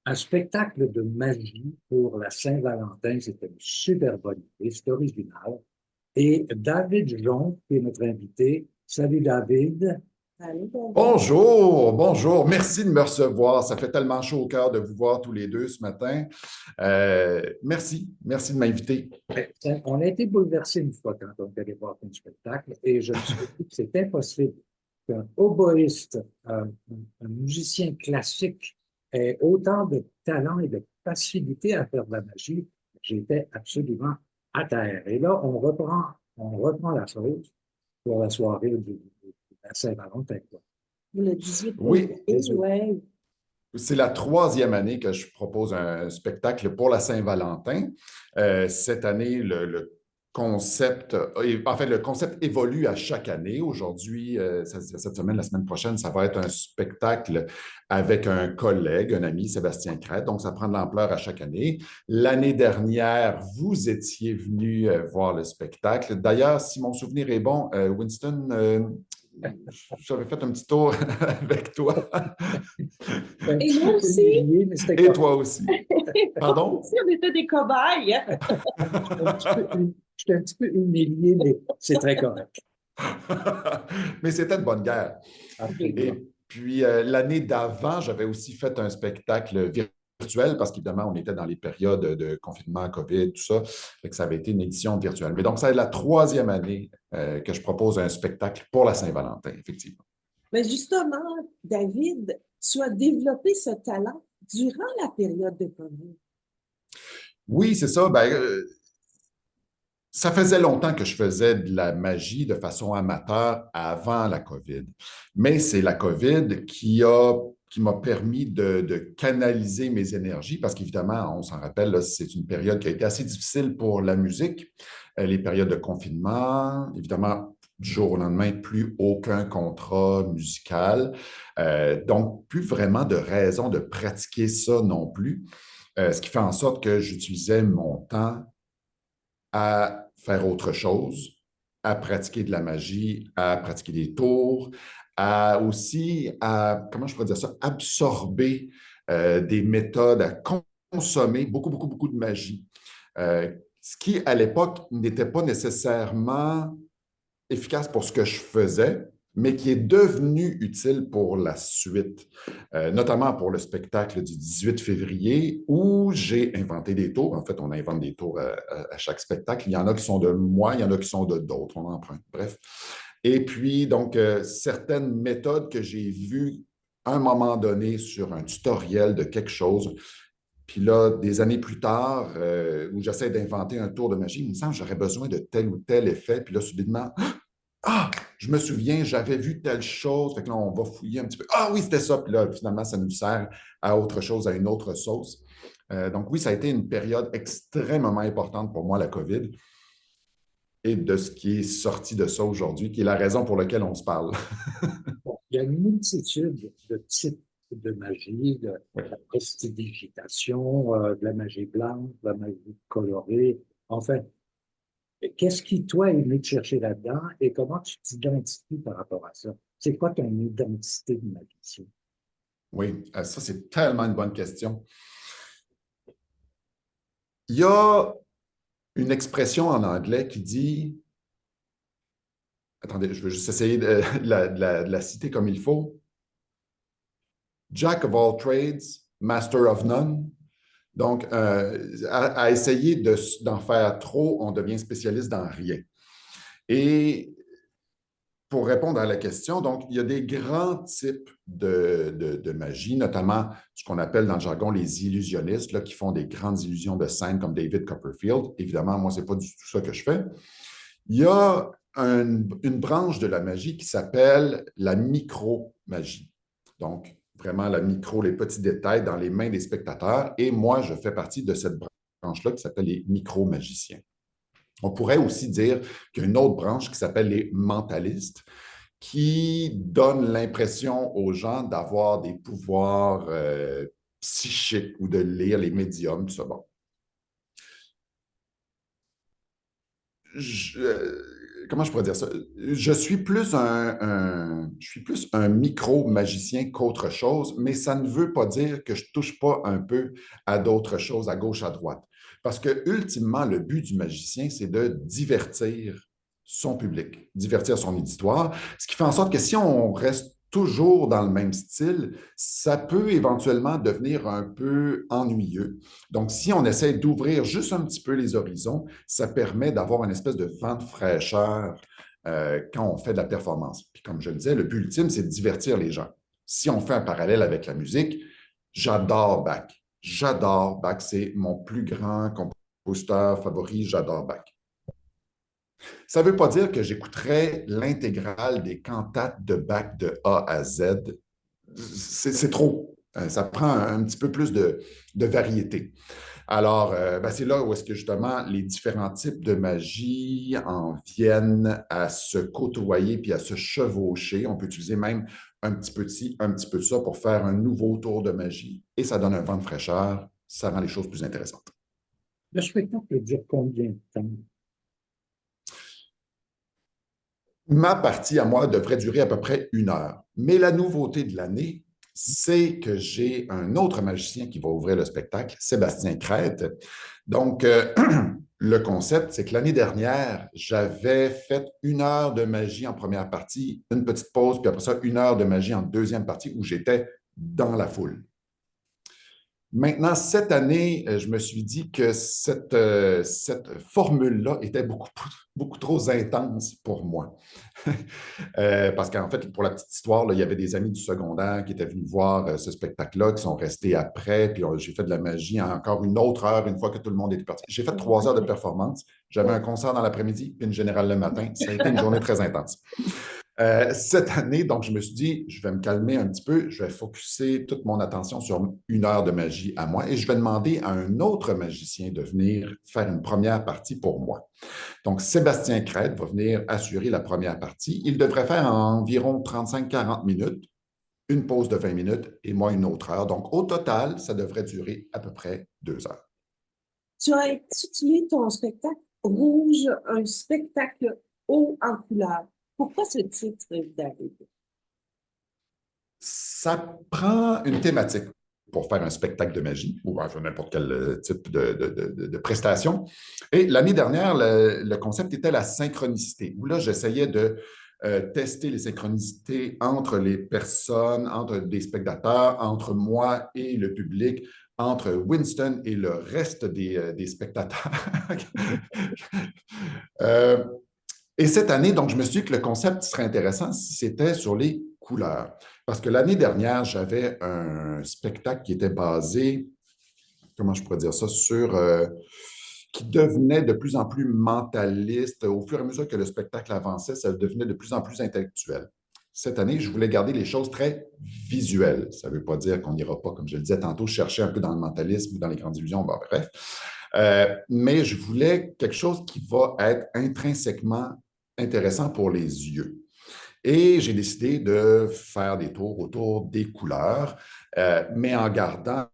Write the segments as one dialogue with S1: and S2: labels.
S1: Un spectacle de magie pour la Saint-Valentin, c'était une super bonne idée, c'est original. Et David Jon, qui est notre invité. Salut David.
S2: Allô, David?
S3: Bonjour, bonjour. Merci de me recevoir. Ça fait tellement chaud au cœur de vous voir tous les deux ce matin. Merci de m'inviter.
S1: On a été bouleversés une fois quand on est allé voir ton spectacle et je me suis dit que c'est impossible qu'un oboïste, un musicien classique ait autant de talent et de facilité à faire de la magie. J'étais absolument à terre. Et là, on reprend la chose pour la soirée de la Saint-Valentin, quoi.
S2: Le 18
S3: Oui,
S2: février, ouais.
S3: c'est la troisième année que je propose un spectacle pour la Saint-Valentin. Cette année, le concept évolue à chaque année. Aujourd'hui, cette semaine, la semaine prochaine, ça va être un spectacle avec un collègue, un ami, Sébastien Crête. Donc, ça prend de l'ampleur à chaque année. L'année dernière, vous étiez venu voir le spectacle. D'ailleurs, si mon souvenir est bon, Winston, j'avais fait un petit tour avec toi.
S1: Un
S2: Et
S1: petit
S2: moi
S1: peu
S2: aussi,
S1: humilié, mais c'était
S3: Et
S1: correct.
S3: toi aussi.
S2: moi
S3: Pardon?
S2: aussi, on était des cobayes.
S1: J'étais un petit peu humilié, mais c'est très correct.
S3: Mais c'était de bonne guerre.
S1: Absolument.
S3: Et puis, l'année d'avant, j'avais aussi fait un spectacle virtuel parce qu'évidemment, on était dans les périodes de confinement, COVID, tout ça. Fait que ça avait été une édition virtuelle. Mais donc, c'est la troisième année que je propose un spectacle pour la Saint-Valentin, effectivement.
S2: Mais justement, David, tu as développé ce talent durant la période de COVID.
S3: Oui, c'est ça. Ça faisait longtemps que je faisais de la magie de façon amateur avant la COVID. Mais c'est la COVID qui m'a permis de canaliser mes énergies parce qu'évidemment, on s'en rappelle, là, c'est une période qui a été assez difficile pour la musique. Les périodes de confinement, évidemment, du jour au lendemain, plus aucun contrat musical. Donc, plus vraiment de raison de pratiquer ça non plus. Ce qui fait en sorte que j'utilisais mon temps à faire autre chose, à pratiquer de la magie, à pratiquer des tours, comment je pourrais dire ça, absorber des méthodes, à consommer beaucoup, beaucoup, beaucoup de magie. Ce qui, à l'époque, n'était pas nécessairement efficace pour ce que je faisais, mais qui est devenu utile pour la suite, notamment pour le spectacle du 18 février où j'ai inventé des tours. En fait, on invente des tours à chaque spectacle. Il y en a qui sont de moi, il y en a qui sont de d'autres, on emprunte. Bref. Et puis, donc, certaines méthodes que j'ai vues à un moment donné sur un tutoriel de quelque chose, puis là, des années plus tard, où j'essaie d'inventer un tour de magie, il me semble que j'aurais besoin de tel ou tel effet. Puis là, subitement, ah, je me souviens, j'avais vu telle chose. Fait que là, on va fouiller un petit peu. Ah oui, c'était ça. Puis là, finalement, ça nous sert à autre chose, à une autre sauce. Donc oui, ça a été une période extrêmement importante pour moi, la COVID, et de ce qui est sorti de ça aujourd'hui, qui est la raison pour laquelle on se parle.
S1: Bon, il y a une multitude de types de magie, de
S3: Oui.
S1: la prestidigitation, de la magie blanche, de la magie colorée. Enfin, qu'est-ce qui, toi, est venu te chercher là-dedans et comment tu t'identifies par rapport à ça? C'est quoi ton identité de magicien?
S3: Oui, ça, c'est tellement une bonne question. Il y a une expression en anglais qui dit, attendez, je veux juste essayer de la citer comme il faut. Jack of all trades, master of none. Donc, à essayer d'en faire trop, on devient spécialiste dans rien. Et pour répondre à la question, donc, il y a des grands types de magie, notamment ce qu'on appelle dans le jargon les illusionnistes, là, qui font des grandes illusions de scène comme David Copperfield. Évidemment, moi, ce n'est pas du tout ça que je fais. Il y a une branche de la magie qui s'appelle la micro-magie. Donc, vraiment la micro, les petits détails dans les mains des spectateurs. Et moi, je fais partie de cette branche-là qui s'appelle les micro-magiciens. On pourrait aussi dire qu'il y a une autre branche qui s'appelle les mentalistes, qui donne l'impression aux gens d'avoir des pouvoirs psychiques ou de lire les médiums, tout ça. Bon. comment je pourrais dire ça? Je suis plus je suis plus un micro-magicien qu'autre chose, mais ça ne veut pas dire que je ne touche pas un peu à d'autres choses, à gauche, à droite. Parce que, ultimement, le but du magicien, c'est de divertir son public, divertir son auditoire, ce qui fait en sorte que si on reste toujours dans le même style, ça peut éventuellement devenir un peu ennuyeux. Donc, si on essaie d'ouvrir juste un petit peu les horizons, ça permet d'avoir une espèce de vent de fraîcheur quand on fait de la performance. Puis comme je le disais, le but ultime, c'est de divertir les gens. Si on fait un parallèle avec la musique, j'adore Bach. J'adore Bach, c'est mon plus grand compositeur favori, j'adore Bach. Ça ne veut pas dire que j'écouterais l'intégrale des cantates de Bach de A à Z. C'est trop. Ça prend un petit peu plus de variété. Alors, ben, c'est là où est-ce que justement les différents types de magie en viennent à se côtoyer puis à se chevaucher. On peut utiliser même un petit peu de ci, un petit peu de ça pour faire un nouveau tour de magie. Et ça donne un vent de fraîcheur. Ça rend les choses plus intéressantes.
S1: Le spectacle dure combien de temps?
S3: Ma partie à moi devrait durer à peu près 1 heure. Mais la nouveauté de l'année, c'est que j'ai un autre magicien qui va ouvrir le spectacle, Sébastien Crête. Donc, le concept, c'est que l'année dernière, j'avais fait 1 heure de magie en première partie, une petite pause, puis après ça, 1 heure de magie en deuxième partie où j'étais dans la foule. Maintenant, cette année, je me suis dit que cette formule-là était beaucoup trop intense pour moi. Parce qu'en fait, pour la petite histoire, là, il y avait des amis du secondaire qui étaient venus voir ce spectacle-là, qui sont restés après, puis j'ai fait de la magie en encore une autre heure, une fois que tout le monde était parti. J'ai fait 3 heures de performance. J'avais un concert dans l'après-midi, puis une générale le matin. Ça a été une journée très intense. Cette année, donc, je me suis dit, je vais me calmer un petit peu, je vais focusser toute mon attention sur 1 heure de magie à moi et je vais demander à un autre magicien de venir faire une première partie pour moi. Donc, Sébastien Crête va venir assurer la première partie. Il devrait faire environ 35-40 minutes, une pause de 20 minutes et moi une autre heure. Donc, au total, ça devrait durer à peu près 2 heures.
S2: Tu as intitulé ton spectacle Rouge, un spectacle haut en couleur. Pourquoi ce titre, David?
S3: Ça prend une thématique pour faire un spectacle de magie ou n'importe quel type de prestation. Et l'année dernière, le concept était la synchronicité, où là, j'essayais de tester les synchronicités entre les personnes, entre des spectateurs, entre moi et le public, entre Winston et le reste des spectateurs. Et cette année, donc, je me suis dit que le concept serait intéressant si c'était sur les couleurs. Parce que l'année dernière, j'avais un spectacle qui était basé, comment je pourrais dire ça, qui devenait de plus en plus mentaliste. Au fur et à mesure que le spectacle avançait, ça devenait de plus en plus intellectuel. Cette année, je voulais garder les choses très visuelles. Ça ne veut pas dire qu'on n'ira pas, comme je le disais tantôt, chercher un peu dans le mentalisme ou dans les grandes illusions, bon, bref. Mais je voulais quelque chose qui va être intrinsèquement intéressant pour les yeux. Et j'ai décidé de faire des tours autour des couleurs, mais en gardant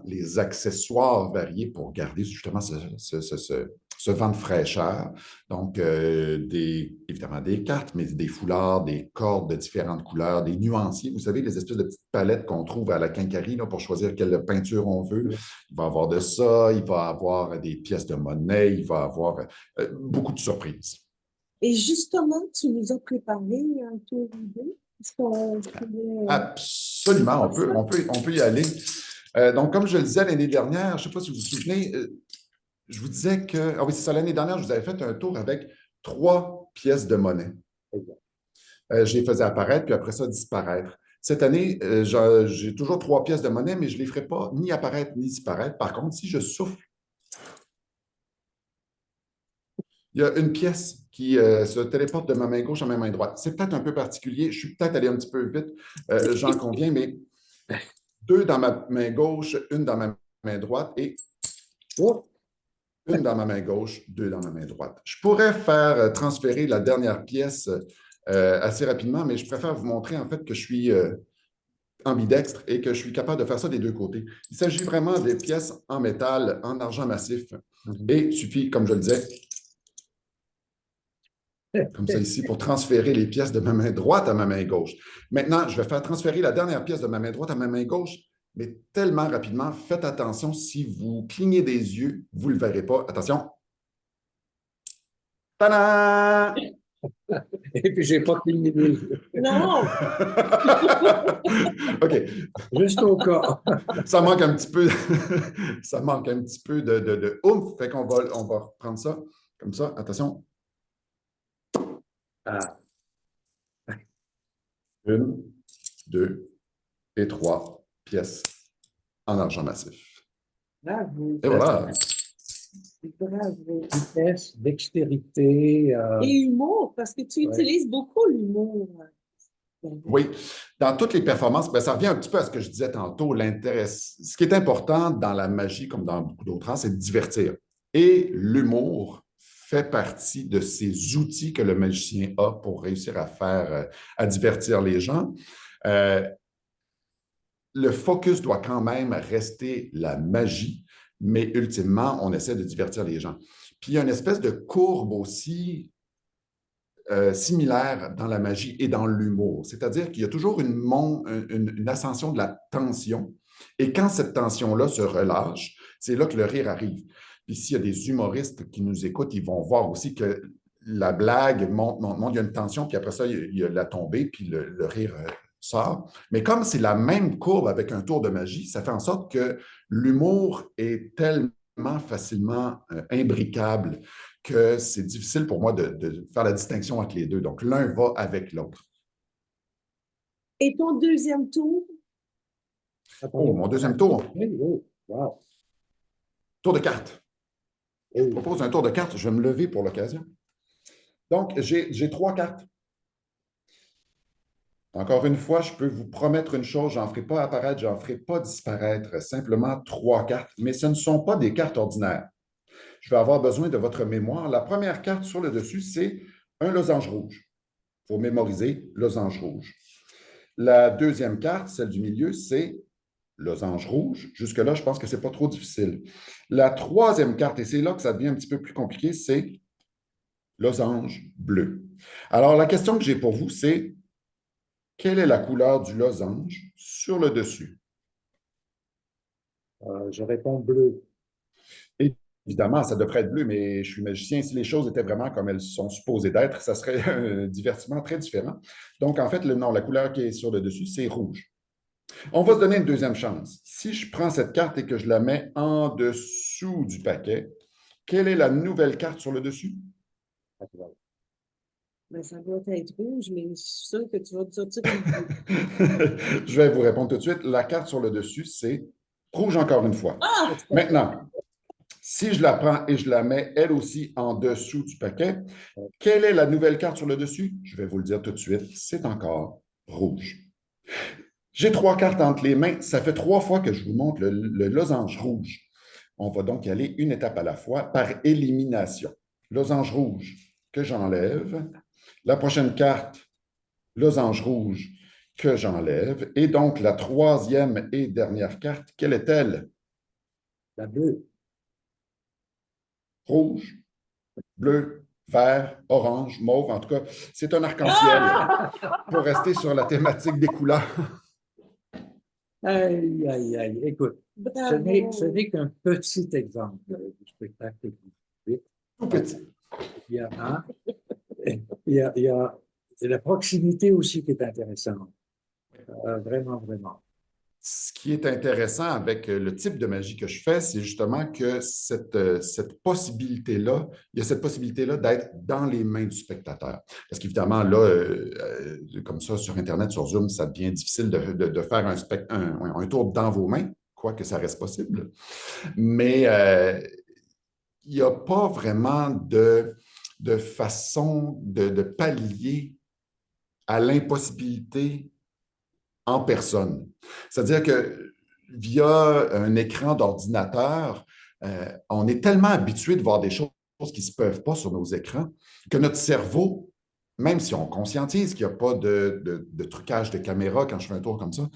S3: les accessoires variés pour garder justement ce vent de fraîcheur. Donc, évidemment des cartes, mais des foulards, des cordes de différentes couleurs, des nuanciers. Vous savez, les espèces de petites palettes qu'on trouve à la quincaillerie là, pour choisir quelle peinture on veut. Il va y avoir de ça, il va y avoir des pièces de monnaie, il va y avoir beaucoup de surprises.
S2: Et justement, tu nous as préparé un tour d'idée. Est-ce qu'on pourrait...
S3: Absolument, on peut y aller. Donc, comme je le disais l'année dernière, je ne sais pas si vous vous souvenez, je vous disais que, ah oui, c'est ça, l'année dernière, je vous avais fait un tour avec 3 pièces de monnaie. Je les faisais apparaître, puis après ça, disparaître. Cette année, j'ai toujours 3 pièces de monnaie, mais je ne les ferai pas ni apparaître ni disparaître. Par contre, si je souffle, il y a une pièce qui se téléporte de ma main gauche à ma main droite. C'est peut-être un peu particulier. Je suis peut-être allé un petit peu vite, j'en conviens, mais 2 dans ma main gauche, une dans ma main droite et une dans ma main gauche, 2 dans ma main droite. Je pourrais faire transférer la dernière pièce assez rapidement, mais je préfère vous montrer en fait que je suis ambidextre et que je suis capable de faire ça des 2 côtés. Il s'agit vraiment des pièces en métal, en argent massif. Et il suffit, comme je le disais, comme ça ici, pour transférer les pièces de ma main droite à ma main gauche. Maintenant, je vais faire transférer la dernière pièce de ma main droite à ma main gauche, mais tellement rapidement. Faites attention, si vous clignez des yeux, vous ne le verrez pas. Attention. Tadam!
S1: Et puis, j'ai pas cligné des yeux.
S2: Non!
S3: OK.
S1: Juste au cas.
S3: Ça manque un petit peu, ça manque un petit peu de oomph. Fait qu'on on va reprendre ça comme ça. Attention.
S1: Ah,
S3: Une, deux et trois pièces en argent massif.
S2: Bravo.
S3: Et voilà.
S2: Bravo.
S1: vitesse, dextérité.
S2: Et humour, parce que tu
S1: Ouais.
S2: utilises beaucoup l'humour.
S3: Oui, dans toutes les performances, ben, ça revient un petit peu à ce que je disais tantôt. L'intérêt, ce qui est important dans la magie, comme dans beaucoup d'autres arts, c'est de divertir. Et l'humour fait partie de ces outils que le magicien a pour réussir à faire, à divertir les gens. Le focus doit quand même rester la magie, mais ultimement, on essaie de divertir les gens. Puis il y a une espèce de courbe aussi similaire dans la magie et dans l'humour. C'est-à-dire qu'il y a toujours une ascension de la tension. Et quand cette tension-là se relâche, c'est là que le rire arrive. Puis s'il y a des humoristes qui nous écoutent, ils vont voir aussi que la blague monte, monte, monte, il y a une tension, puis après ça, il y a la tombée, puis le rire sort. Mais comme c'est la même courbe avec un tour de magie, ça fait en sorte que l'humour est tellement facilement imbricable que c'est difficile pour moi de faire la distinction entre les deux. Donc, l'un va avec l'autre.
S2: Et ton deuxième tour?
S3: Oh, mon deuxième tour,
S1: Oui, oui, wow.
S3: tour de cartes. Je
S1: Oui.
S3: propose un tour de cartes. Je vais me lever pour l'occasion. Donc, j'ai trois cartes. Encore une fois, je peux vous promettre une chose, je n'en ferai pas apparaître, je n'en ferai pas disparaître, simplement trois cartes, mais ce ne sont pas des cartes ordinaires. Je vais avoir besoin de votre mémoire. La première carte sur le dessus, c'est un losange rouge. Il faut mémoriser losange rouge. La deuxième carte, celle du milieu, c'est losange rouge. Jusque-là, je pense que ce n'est pas trop difficile. La troisième carte, et c'est là que ça devient un petit peu plus compliqué, c'est losange bleu. Alors, la question que j'ai pour vous, c'est quelle est la couleur du losange sur le dessus?
S1: Je réponds bleu.
S3: Évidemment, ça devrait être bleu, mais je suis magicien. Si les choses étaient vraiment comme elles sont supposées d'être, ça serait un divertissement très différent. Donc, en fait, non, la couleur qui est sur le dessus, c'est rouge. On va se donner une deuxième chance. Si je prends cette carte et que je la mets en dessous du paquet, quelle est la nouvelle carte sur le dessus?
S2: Ben, ça doit être rouge, mais je suis sûre que tu vas te sortir
S3: Je vais vous répondre tout de suite. La carte sur le dessus, c'est rouge encore une fois.
S2: Ah!
S3: Maintenant, si je la prends et je la mets elle aussi en dessous du paquet, quelle est la nouvelle carte sur le dessus? Je vais vous le dire tout de suite, c'est encore rouge. J'ai trois cartes entre les mains. Ça fait trois fois que je vous montre le losange rouge. On va donc y aller une étape à la fois par élimination. Losange rouge que j'enlève. La prochaine carte, losange rouge que j'enlève. Et donc, la troisième et dernière carte, quelle est-elle?
S1: La bleue.
S3: Rouge, bleu, vert, orange, mauve. En tout cas, c'est un arc-en-ciel pour rester sur la thématique des couleurs.
S1: Aïe, aïe, aïe. Écoute, ce
S2: Bravo!
S1: n'est qu'un petit exemple du spectacle que vous faites.
S3: Tout petit.
S1: Il y a, hein, il y a la proximité aussi qui est intéressante. Vraiment, vraiment.
S3: Ce qui est intéressant avec le type de magie que je fais, c'est justement que cette possibilité-là, il y a cette possibilité-là d'être dans les mains du spectateur. Parce qu'évidemment, là, comme ça, sur Internet, sur Zoom, ça devient difficile de faire un tour dans vos mains, quoique ça reste possible. Mais il n'y a pas vraiment de façon de pallier à l'impossibilité en personne. C'est-à-dire que via un écran d'ordinateur, on est tellement habitué de voir des choses qui ne se peuvent pas sur nos écrans que notre cerveau, même si on conscientise qu'il n'y a pas de trucage de caméra quand je fais un tour comme ça,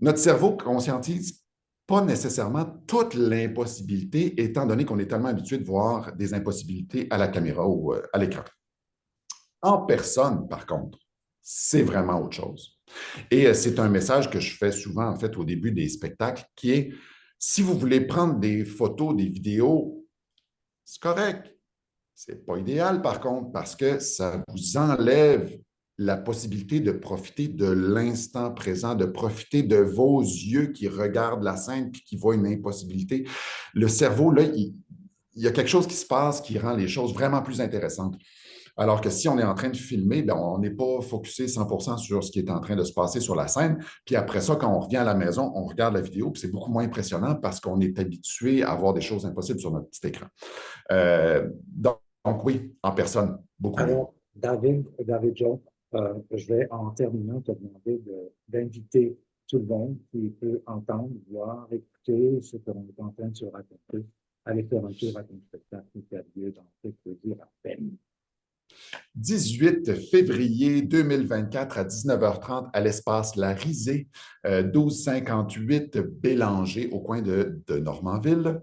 S3: notre cerveau conscientise pas nécessairement toute l'impossibilité, étant donné qu'on est tellement habitué de voir des impossibilités à la caméra ou à l'écran. En personne, par contre, c'est vraiment autre chose. Et c'est un message que je fais souvent, en fait, au début des spectacles, qui est, si vous voulez prendre des photos, des vidéos, c'est correct. C'est pas idéal, par contre, parce que ça vous enlève la possibilité de profiter de l'instant présent, de profiter de vos yeux qui regardent la scène et qui voient une impossibilité. Le cerveau, là, il y a quelque chose qui se passe qui rend les choses vraiment plus intéressantes. Alors que si on est en train de filmer, bien, on n'est pas focusé 100% sur ce qui est en train de se passer sur la scène. Puis après ça, quand on revient à la maison, on regarde la vidéo, puis c'est beaucoup moins impressionnant parce qu'on est habitué à voir des choses impossibles sur notre petit écran. Donc oui, en personne, beaucoup mieux.
S1: Alors, David John, je vais en terminant te demander d'inviter tout le monde qui peut entendre, voir, écouter ce que l'on est en train de se raconter, à aller faire un tour à ton spectacle qui a lieu dans quelques jours à peine.
S3: 18 février 2024 à 19h30 à l'espace La Risée, 1258 Bélanger, au coin de Normanville.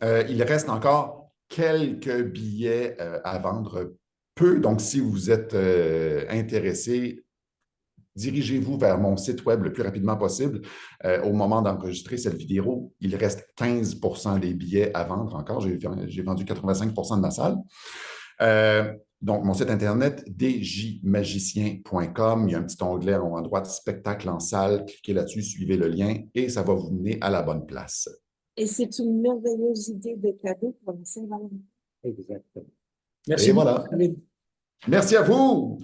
S3: Il reste encore quelques billets à vendre, peu. Donc, si vous êtes intéressé, dirigez-vous vers mon site web le plus rapidement possible. Au moment d'enregistrer cette vidéo, il reste 15% des billets à vendre encore. J'ai vendu 85% de ma salle. Donc, mon site internet, djmagicien.com. Il y a un petit onglet en haut à droite, spectacle en salle. Cliquez là-dessus, suivez le lien et ça va vous mener à la bonne place.
S2: Et c'est une merveilleuse idée de cadeau pour la Saint-Valentin.
S1: Exactement.
S3: Et
S1: Merci beaucoup,
S3: voilà.
S1: David.
S3: Merci à vous.